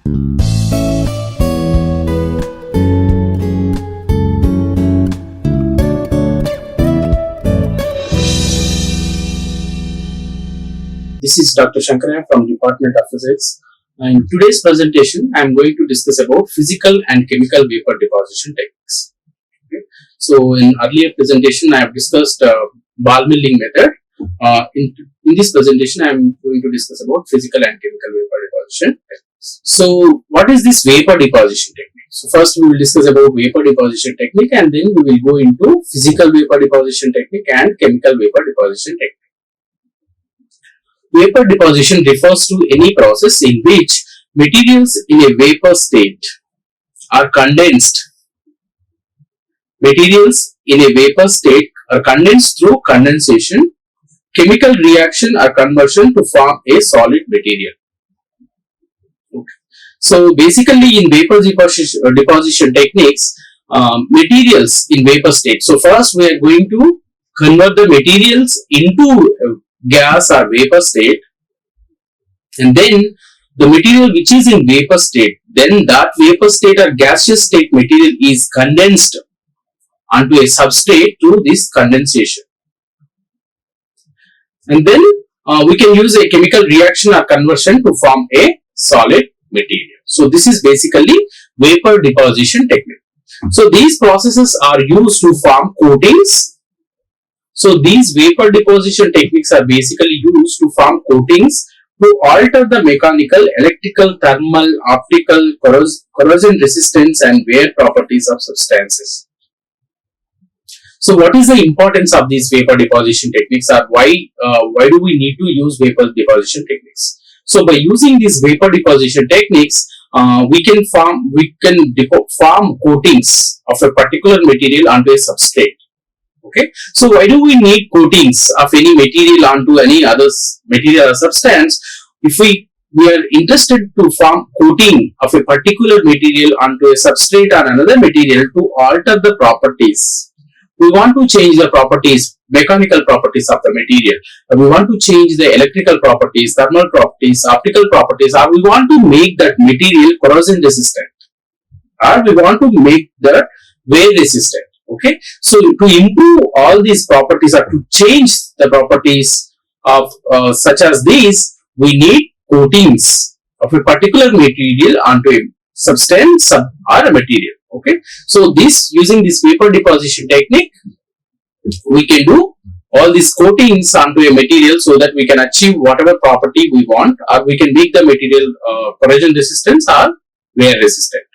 This is Dr. Shankaraiah from Department of Physics. In today's presentation, I am going to discuss about physical and chemical vapor deposition techniques. Okay. So, in earlier presentation, I have discussed ball milling method. In this presentation, I am going to discuss about physical and chemical vapor deposition techniques. So, what is this vapor deposition technique? So, first we will discuss about vapor deposition technique, and then we will go into physical vapor deposition technique and chemical vapor deposition technique. Vapor deposition refers to any process in which materials in a vapor state are condensed. Materials in a vapor state are condensed through condensation, chemical reaction or conversion to form a solid material. Okay. So basically in vapor deposition techniques, materials in vapor state. So first we are going to convert the materials into gas or vapor state, and then the material which is in vapor state, then that vapor state or gaseous state material is condensed onto a substrate through this condensation, and then we can use a chemical reaction or conversion to form a solid material. So this is basically vapor deposition technique. So these processes are used to form coatings. So these vapor deposition techniques are basically used to form coatings to alter the mechanical, electrical, thermal, optical, corrosion resistance and wear properties of substances. So what is the importance of these vapor deposition techniques, or why do we need to use vapor deposition techniques? So by using these vapor deposition techniques, we can form coatings of a particular material onto a substrate. Okay, so why do we need coatings of any material onto any other material or substance? If we are interested to form coating of a particular material onto a substrate or another material to alter the properties, we want to change the properties, mechanical properties of the material, we want to change the electrical properties, thermal properties, optical properties, or we want to make that material corrosion resistant, or we want to make the wear resistant. Okay, so to improve all these properties or to change the properties of such as these, we need coatings of a particular material onto a substance or a material. Okay, so using this vapor deposition technique, we can do all these coatings onto a material so that we can achieve whatever property we want, or we can make the material corrosion resistance or wear resistant.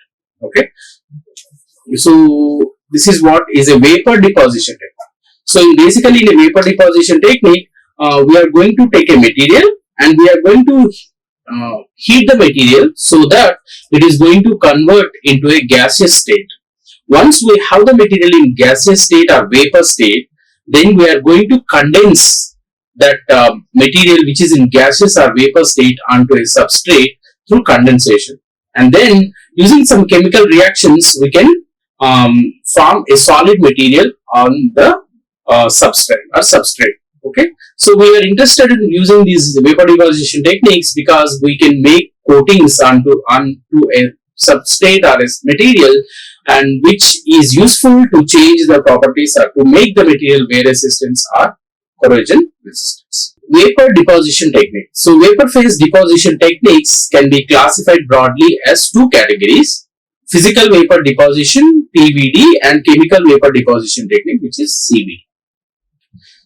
Okay, so this is what is a vapor deposition technique. So basically in a vapor deposition technique, we are going to take a material and we are going to heat the material so that it is going to convert into a gaseous state. Once we have the material in gaseous state or vapor state, then we are going to condense that material which is in gaseous or vapor state onto a substrate through condensation. And then using some chemical reactions, we can form a solid material on the substrate. Okay, so we are interested in using these vapor deposition techniques because we can make coatings onto a substrate or a material, and which is useful to change the properties or to make the material wear resistance or corrosion resistance. Vapor deposition technique. So vapor phase deposition techniques can be classified broadly as two categories: physical vapor deposition (PVD) and chemical vapor deposition technique, which is CVD.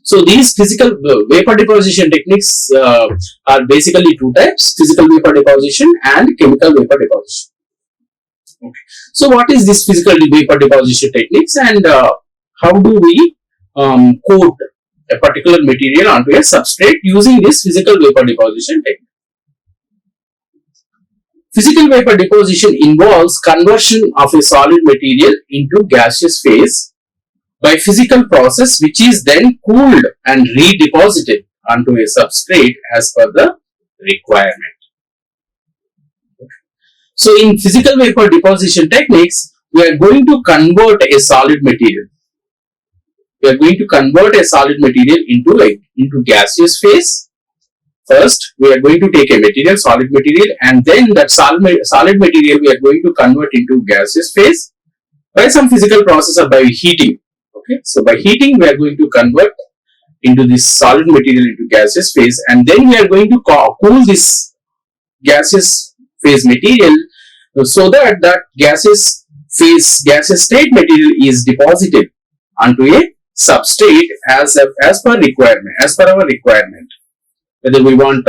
So these physical vapor deposition techniques are basically two types: physical vapor deposition and chemical vapor deposition. Okay. So what is this physical vapor deposition techniques, and how do we coat a particular material onto a substrate using this physical vapor deposition technique? Physical vapor deposition involves conversion of a solid material into gaseous phase by physical process, which is then cooled and redeposited onto a substrate as per the requirement. So in physical vapor deposition techniques, we are going to convert a solid material. We are going to convert a solid material into gaseous phase First, we are going to take a material, solid material, and then that solid material we are going to convert into gaseous phase by some physical process or by heating. Okay, so by heating we are going to convert into this solid material into gaseous phase, and then we are going to cool this gaseous phase material so that gaseous state material is deposited onto a substrate as per our requirement. Whether we want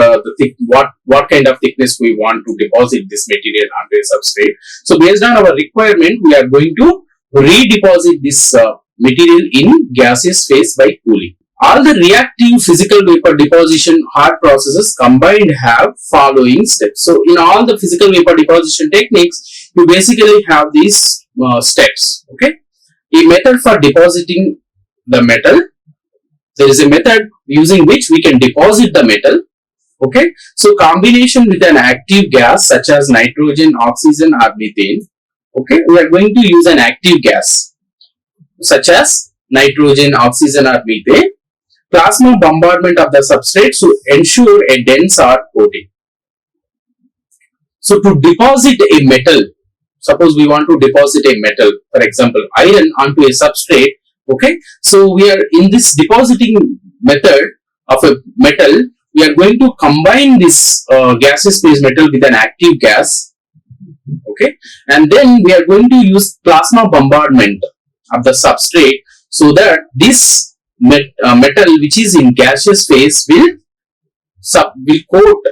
what kind of thickness we want to deposit this material onto a substrate. So based on our requirement, we are going to redeposit this material in gaseous phase by cooling. All the reactive physical vapor deposition hard processes combined have following steps. So in all the physical vapor deposition techniques, you basically have these steps. Okay, a method for depositing the metal. There is a method using which we can deposit the metal. Okay, so combination with an active gas such as nitrogen, oxygen or methane. Okay, we are going to use an active gas such as nitrogen, oxygen or methane. Plasma bombardment of the substrate to ensure a dense hard coating. So to deposit a metal, suppose we want to deposit a metal, for example iron, onto a substrate. Okay, so we are in this depositing method of a metal, we are going to combine this gaseous phase metal with an active gas. Okay, and then we are going to use plasma bombardment of the substrate so that this metal which is in gaseous phase will coat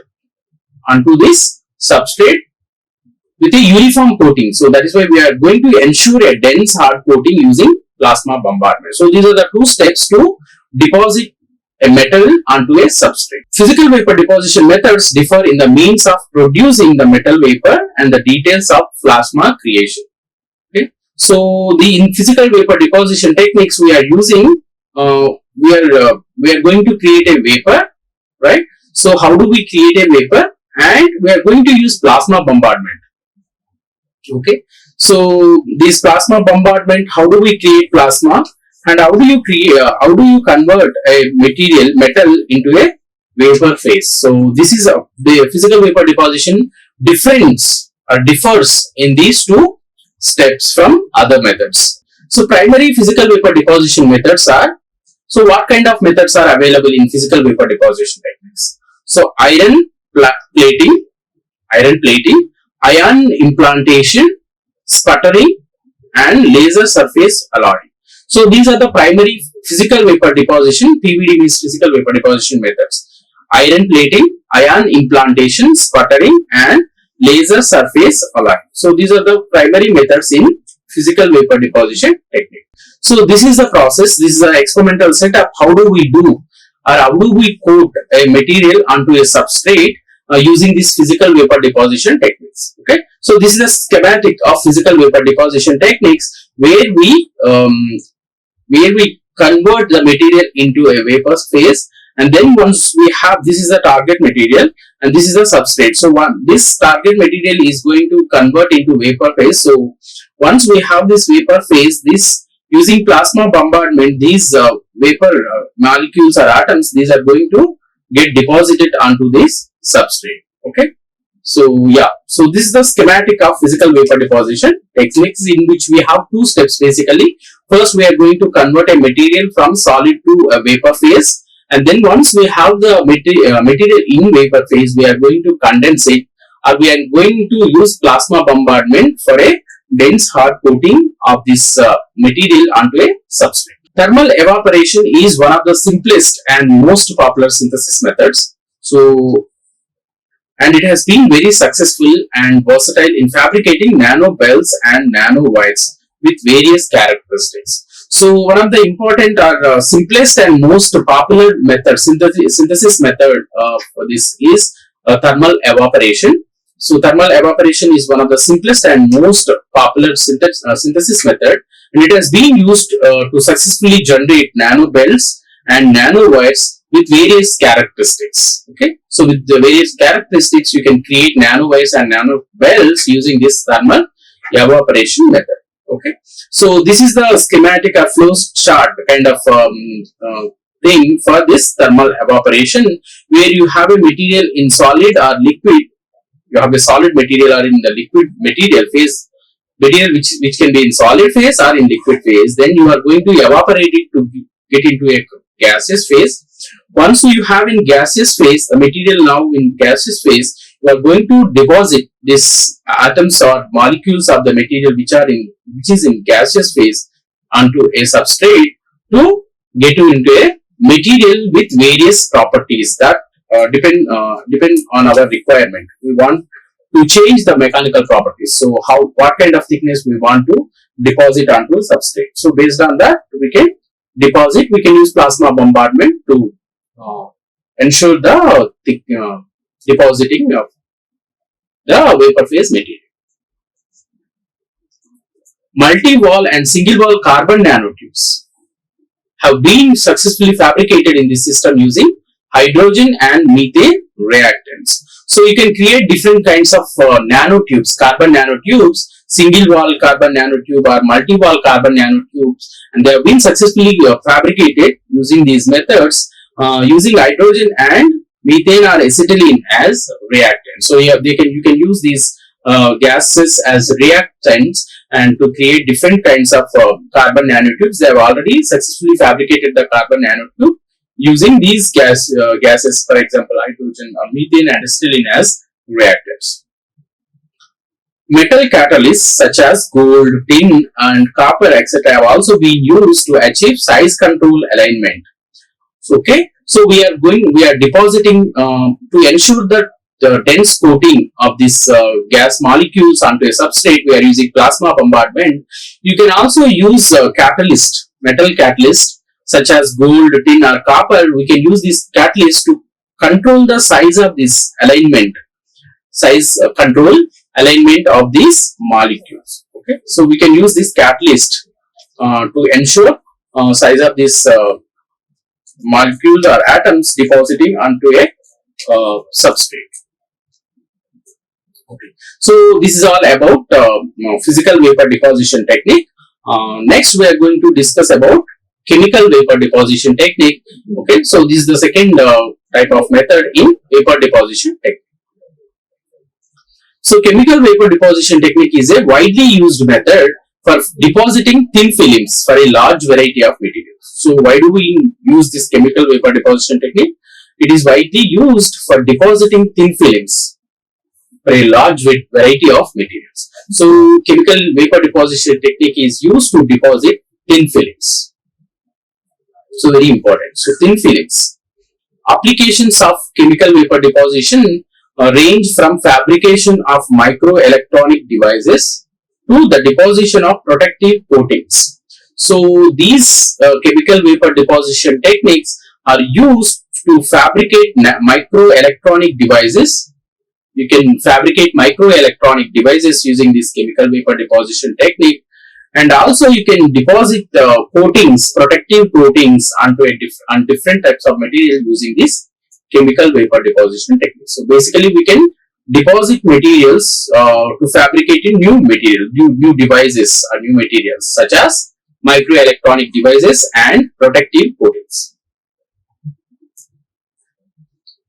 onto this substrate with a uniform coating. So that is why we are going to ensure a dense hard coating using plasma bombardment. So these are the two steps to deposit a metal onto a substrate. Physical vapor deposition methods differ in the means of producing the metal vapor and the details of plasma creation. Okay, so in physical vapor deposition techniques we are using we are going to create a vapor, right? So how do we create a vapor? And we are going to use plasma bombardment. Okay, so this plasma bombardment, how do we create plasma, and how do you convert a metal into a vapor phase? So this is the physical vapor deposition differs in these two steps from other methods. So primary physical vapor deposition methods are, so what kind of methods are available in physical vapor deposition techniques? So iron plating, ion implantation, sputtering and laser surface alloying. So these are the primary physical vapor deposition, PVD means physical vapor deposition methods. Iron plating, ion implantation, sputtering and laser surface alloying. So these are the primary methods in physical vapor deposition technique. So this is the process, this is an experimental setup. How do we coat a material onto a substrate using this physical vapor deposition techniques. Okay, so this is a schematic of physical vapor deposition techniques where we convert the material into a vapor phase, and then once we have, this is the target material and this is the substrate. So this target material is going to convert into vapor phase. So once we have this vapor phase, using plasma bombardment, these vapor molecules or atoms, these are going to get deposited onto this substrate. Okay, so yeah, so this is the schematic of physical vapor deposition techniques, in which we have two steps basically. First, we are going to convert a material from solid to a vapor phase, and then once we have the material in vapor phase, we are going to condense it, or we are going to use plasma bombardment for a dense hard coating of this material onto a substrate. Thermal evaporation is one of the simplest and most popular synthesis methods. So, and it has been very successful and versatile in fabricating nano belts and nano wires with various characteristics. So one of the important or simplest and most popular method, synthesis method for this is thermal evaporation. So thermal evaporation is one of the simplest and most popular synthesis method, and it has been used to successfully generate nano belts and nano wires with various characteristics. Okay, so with the various characteristics, you can create nano wires and nano belts using this thermal evaporation method. Okay, so this is the schematic or flow chart kind of thing for this thermal evaporation, where you have a material in solid or liquid. You have a solid material or in the liquid material phase, material which can be in solid phase or in liquid phase. Then you are going to evaporate it to get into a gaseous phase. Once you have in gaseous phase, the material now in gaseous phase, you are going to deposit this atoms or molecules of the material which is in gaseous phase onto a substrate to get you into a material with various properties that depend on our requirement. We want to change the mechanical properties. So what kind of thickness we want to deposit onto substrate. So based on that, we can deposit. We can use plasma bombardment to ensure the depositing of the vapor phase material. Multi-wall and single-wall carbon nanotubes have been successfully fabricated in this system using hydrogen and methane reactants. So you can create different kinds of nanotubes, carbon nanotubes, single-wall carbon nanotube or multi-wall carbon nanotubes, and they have been successfully fabricated using these methods using hydrogen and methane or acetylene as reactants. So you can use these gases as reactants and to create different kinds of carbon nanotubes. They have already successfully fabricated the carbon nanotube using these gases, for example, hydrogen or methane and acetylene as reactors. Metal catalysts such as gold, tin and copper etc. have also been used to achieve size control alignment. Okay, so we are depositing to ensure that the dense coating of this gas molecules onto a substrate. We are using plasma bombardment. You can also use metal catalyst such as gold, tin or copper. We can use this catalyst to control the size of this control alignment of these molecules. Okay, so we can use this catalyst to ensure size of this molecules or atoms depositing onto a substrate. Okay, so this is all about physical vapor deposition technique. Next, we are going to discuss about chemical vapor deposition technique. Okay, so this is the second type of method in vapor deposition technique. So chemical vapor deposition technique is a widely used method for depositing thin films for a large variety of materials. So why do we use this chemical vapor deposition technique? It is widely used for depositing thin films for a large variety of materials. So chemical vapor deposition technique is used to deposit thin films. So very important. So thin films. Applications of chemical vapor deposition range from fabrication of microelectronic devices to the deposition of protective coatings. So these chemical vapor deposition techniques are used to fabricate microelectronic devices. You can fabricate microelectronic devices using this chemical vapor deposition technique, and also you can deposit coatings, protective coatings on different types of material using this chemical vapor deposition technique. So basically we can deposit materials to fabricate new devices or new materials such as microelectronic devices and protective coatings.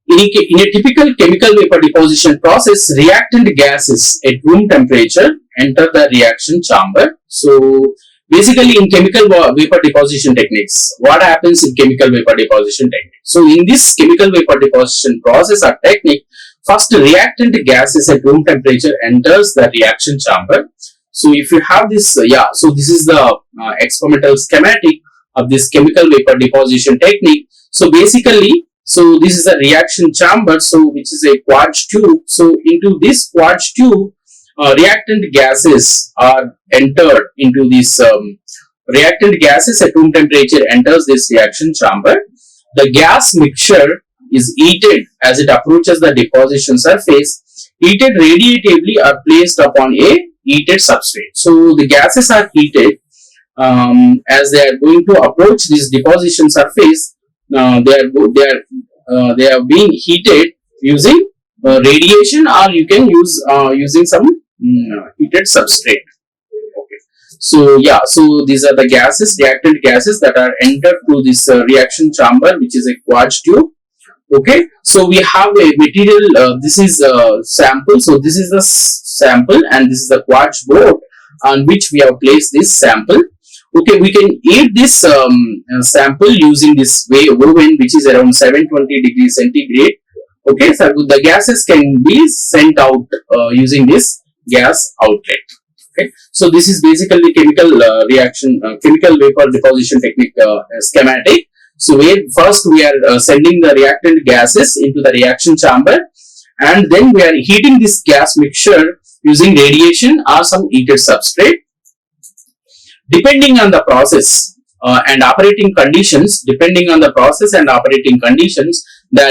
In a typical chemical vapor deposition process, reactant gases at room temperature enter the reaction chamber. So basically in chemical vapor deposition techniques, what happens in chemical vapor deposition technique? So in this chemical vapor deposition process or technique, first reactant gases at room temperature enters the reaction chamber. So if you have this, so this is the experimental schematic of this chemical vapor deposition technique. So basically, so this is a reaction chamber, so which is a quartz tube. So into this quartz tube, reactant gases are entered into this reactant gases at room temperature enters this reaction chamber. The gas mixture is heated as it approaches the deposition surface. Heated radiatively are placed upon a heated substrate. So the gases are heated as they are going to approach this deposition surface. They are being heated using radiation, or you can use using some heated substrate. Okay. So yeah, so these are the gases, reactant gases that are entered through this reaction chamber, which is a quartz tube. Okay, so we have a material, this is a sample, so this is the sample and this is the quartz board on which we have placed this sample. Okay, we can heat this sample using this oven, which is around 720 degrees centigrade. Okay, so the gases can be sent out using this gas outlet. Okay, so this is basically chemical reaction, chemical vapor deposition technique schematic. So first we are sending the reactant gases into the reaction chamber, and then we are heating this gas mixture using radiation or some heated substrate. Depending on the process and operating conditions, the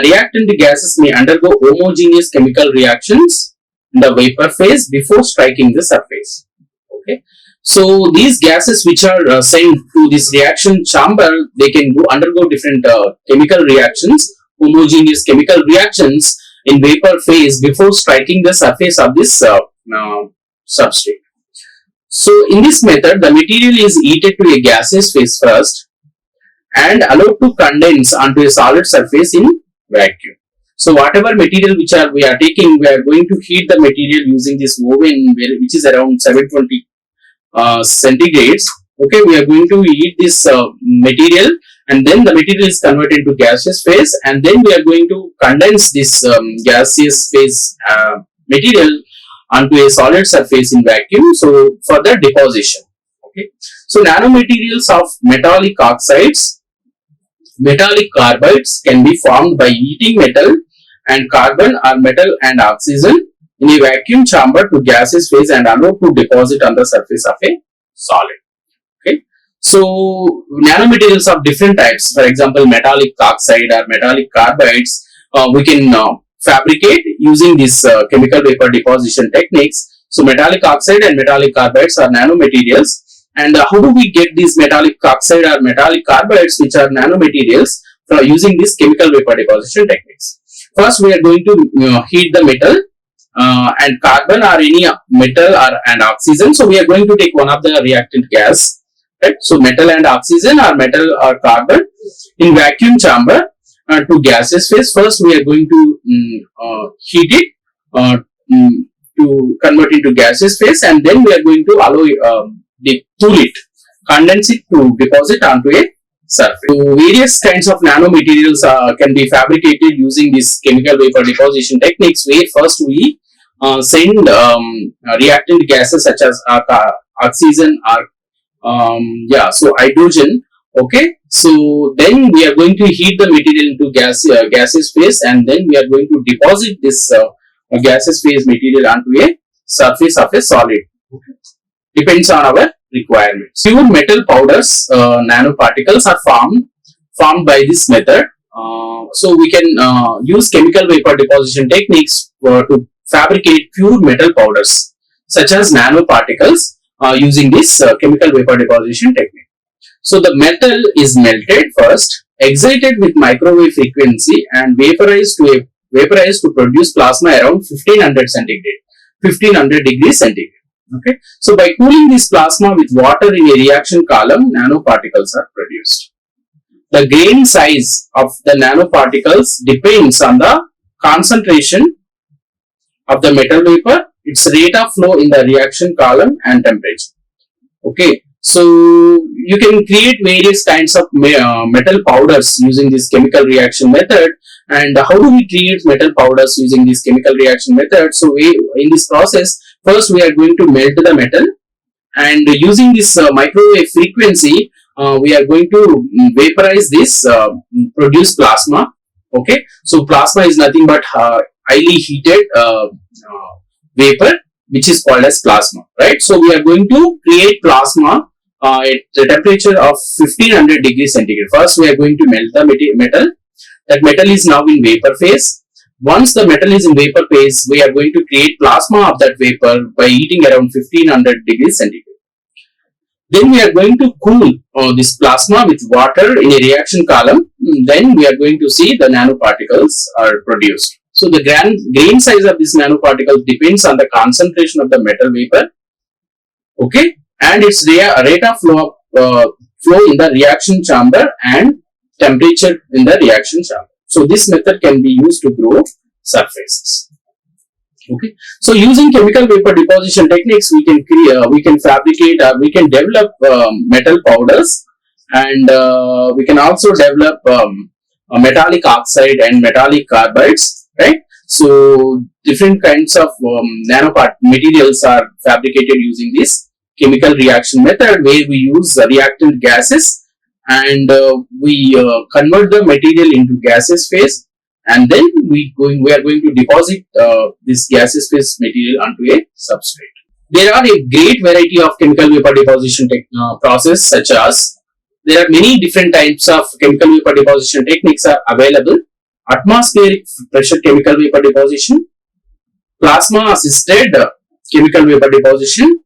reactant gases may undergo homogeneous chemical reactions in the vapor phase before striking the surface. Okay, so these gases which are sent to this reaction chamber, they can undergo different chemical reactions, homogeneous chemical reactions in vapor phase before striking the surface of this substrate. So in this method, the material is heated to a gaseous phase first and allowed to condense onto a solid surface in vacuum. So whatever material which we are taking, we are going to heat the material using this oven, which is around 720 centigrades. Okay, we are going to heat this material, and then the material is converted into gaseous phase, and then we are going to condense this gaseous phase material onto a solid surface in vacuum, so for the deposition. Okay, so nanomaterials of metallic oxides, metallic carbides can be formed by heating metal and carbon or metal and oxygen in a vacuum chamber to gaseous phase and allowed to deposit on the surface of a solid. Okay, so nanomaterials of different types, for example metallic oxide or metallic carbides, we can fabricate using this chemical vapor deposition techniques. So metallic oxide and metallic carbides are nanomaterials, and how do we get these metallic oxide or metallic carbides, which are nanomaterials, using this chemical vapor deposition techniques? First we are going to heat the metal and carbon or any metal and oxygen. So we are going to take one of the reactant gas, right? So metal and oxygen or metal or carbon in vacuum chamber to gaseous phase. First we are going to heat it to convert into gaseous phase, and then we are going to allow cool it, condense it to deposit onto a surface. So various kinds of nanomaterials can be fabricated using this chemical vapor deposition techniques, where first we send reactant gases such as oxygen or so hydrogen. Okay, so then we are going to heat the material into gaseous phase, and then we are going to deposit this gaseous phase material onto a surface of a solid. Okay, depends on our requirements. Pure metal powders, nanoparticles are formed by this method. So we can use chemical vapor deposition techniques to fabricate pure metal powders such as nanoparticles using this chemical vapor deposition technique. So the metal is melted first, excited with microwave frequency, and vaporized to produce plasma around 1500 degrees centigrade. Okay, so by cooling this plasma with water in a reaction column, nanoparticles are produced. The grain size of the nanoparticles depends on the concentration of the metal vapor, its rate of flow in the reaction column, and temperature. Okay, so you can create various kinds of metal powders using this chemical reaction method. And how do we create metal powders using this chemical reaction method? So in this process, first we are going to melt the metal, and using this microwave frequency, we are going to vaporize this produce plasma. Okay, so plasma is nothing but highly heated vapor, which is called as plasma, right? So we are going to create plasma at the temperature of 1500 degrees centigrade. First we are going to melt the metal. That metal is now in vapor phase. Once the metal is in vapor phase, we are going to create plasma of that vapor by heating around 1500 degrees centigrade. Then we are going to cool this plasma with water in a reaction column. Then we are going to see the nanoparticles are produced. So the grain size of this nanoparticle depends on the concentration of the metal vapor. Okay, and its rate of flow in the reaction chamber and temperature in the reaction chamber. So this method can be used to grow surfaces. Okay, so using chemical vapor deposition techniques, we can fabricate or we can develop metal powders, and we can also develop metallic oxide and metallic carbides, right? So different kinds of nanopart materials are fabricated using this chemical reaction method, where we use reactant gases, and we convert the material into gaseous phase, and then we are going to deposit this gaseous phase material onto a substrate. There are a great variety of chemical vapor deposition process, such as there are many different types of chemical vapor deposition techniques are available. Atmospheric pressure chemical vapor deposition, plasma assisted chemical vapor deposition,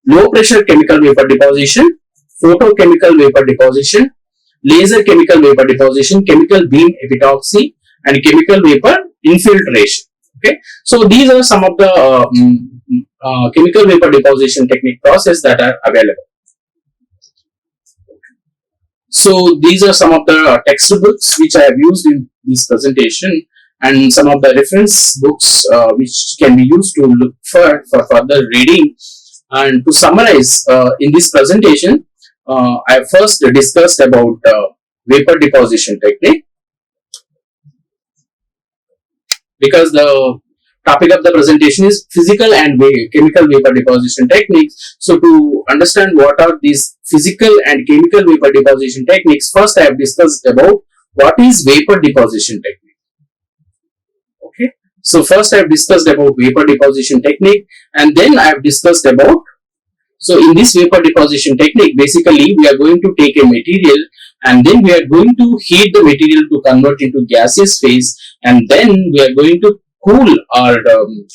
low pressure chemical vapor deposition, photochemical vapor deposition, laser chemical vapor deposition, chemical beam epitaxy, and chemical vapor infiltration. Okay, so these are some of the chemical vapor deposition technique process that are available. So these are some of the textbooks which I have used in this presentation, and some of the reference books which can be used to look for further reading. And to summarize, in this presentation, I first discussed about vapor deposition technique, because the topic of the presentation is physical and chemical vapor deposition techniques. So to understand what are these physical and chemical vapor deposition techniques, first I have discussed about what is vapor deposition technique. Okay, so first I have discussed about vapor deposition technique, and then I have discussed about, so in this vapor deposition technique, basically we are going to take a material, and then we are going to heat the material to convert into gaseous phase, and then we are going to cool or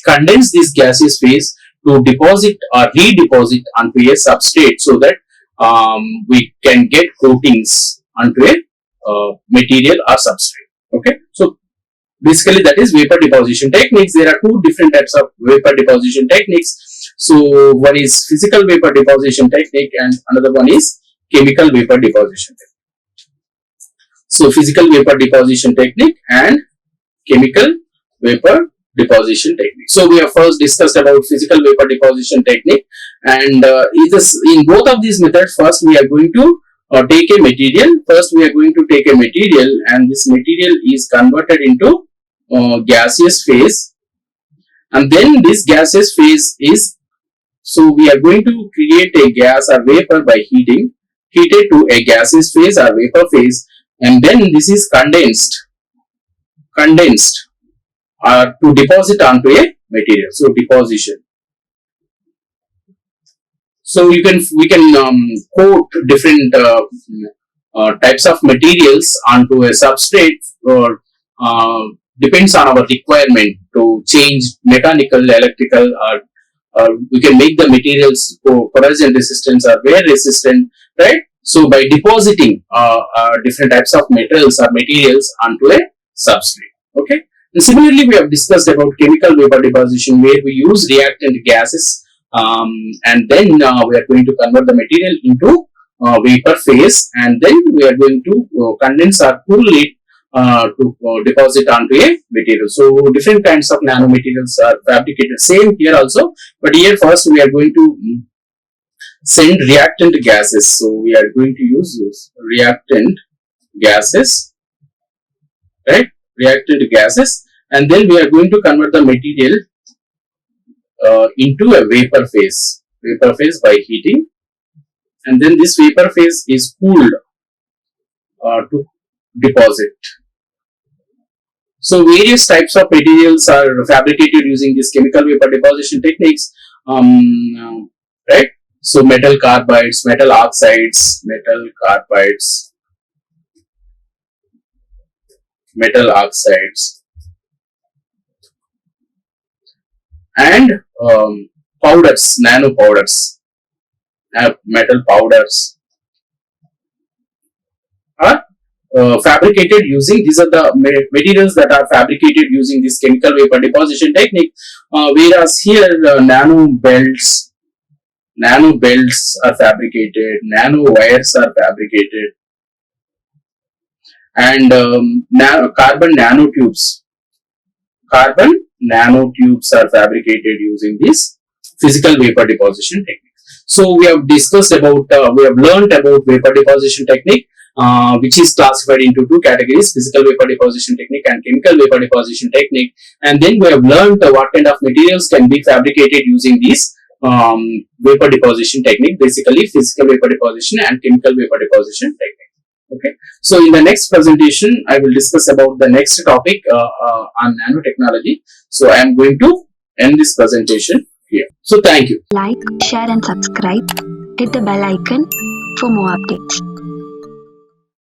condense this gaseous phase to deposit or redeposit onto a substrate, so that we can get coatings onto a material or substrate. Okay, so basically that is vapor deposition techniques. There are two different types of vapor deposition techniques. So one is physical vapor deposition technique, and another one is chemical vapor deposition technique. So physical vapor deposition technique and chemical vapor deposition technique. So we have first discussed about physical vapor deposition technique, and in both of these methods, first we are going to take a material. First we are going to take a material, and this material is converted into gaseous phase, and then this gaseous phase is, so we are going to create a gas or vapor by heating to a gaseous phase or vapor phase, and then this is condensed to deposit onto a material. So deposition. So we can coat different types of materials onto a substrate, or depends on our requirement to change mechanical, electrical, or we can make the materials corrosion resistance or wear resistant, right? So by depositing different types of metals or materials onto a substrate. Okay. And similarly, we have discussed about chemical vapor deposition, where we use reactant gases, and then we are going to convert the material into vapor phase, and then we are going to condense or cool it to deposit onto a material. So different kinds of nanomaterials are fabricated. Same here also, but here first we are going to send reactant gases. So we are going to use those reactant gases, right? Reactant gases, and then we are going to convert the material into a vapor phase by heating, and then this vapor phase is cooled to deposit. So various types of materials are fabricated using this chemical vapor deposition techniques, right? So metal carbides, metal oxides, and powders, nano powders, metal powders are fabricated using, these are the materials that are fabricated using this chemical vapor deposition technique, whereas here nano belts, nano belts are fabricated, nano wires are fabricated, and carbon nanotubes. Carbon nanotubes are fabricated using this physical vapor deposition technique. So we have discussed about, we have learned about vapor deposition technique, which is classified into two categories: physical vapor deposition technique and chemical vapor deposition technique. And then we have learned what kind of materials can be fabricated using this vapor deposition technique, basically physical vapor deposition and chemical vapor deposition technique. Okay, so in the next presentation, I will discuss about the next topic on nanotechnology. So I am going to end this presentation here. So thank you. Like, share and subscribe. Hit the bell icon for more updates.